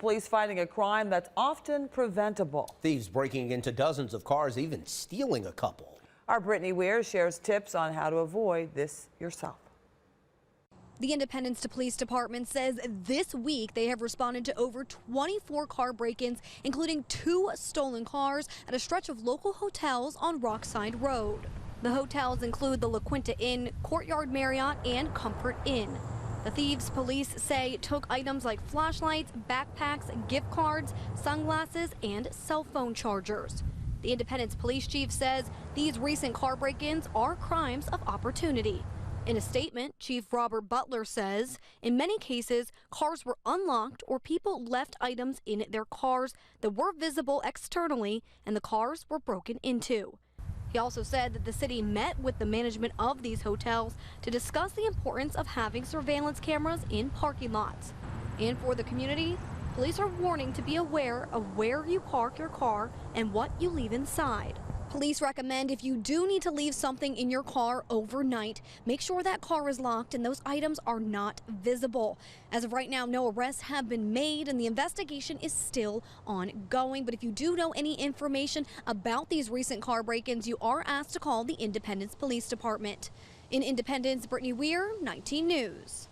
Police fighting a crime that's often preventable. Thieves breaking into dozens of cars, even stealing a couple. Our Brittany Weir shares tips on how to avoid this yourself. The Independence Police Department says this week they have responded to over 24 car break-ins, including 2 stolen cars at a stretch of local hotels on Rockside Road. The hotels include the La Quinta Inn, Courtyard Marriott, and Comfort Inn. The thieves, police say, took items like flashlights, backpacks, gift cards, sunglasses, and cell phone chargers. The Independence Police Chief says these recent car break-ins are crimes of opportunity. In a statement, Chief Robert Butler says, in many cases, cars were unlocked or people left items in their cars that were visible externally and the cars were broken into. He also said that the city met with the management of these hotels to discuss the importance of having surveillance cameras in parking lots. And for the community, police are warning to be aware of where you park your car and what you leave inside. Police recommend if you do need to leave something in your car overnight, make sure that car is locked and those items are not visible. As of right now, no arrests have been made and the investigation is still ongoing. But if you do know any information about these recent car break-ins, you are asked to call the Independence Police Department. In Independence, Brittany Weir, 19 News.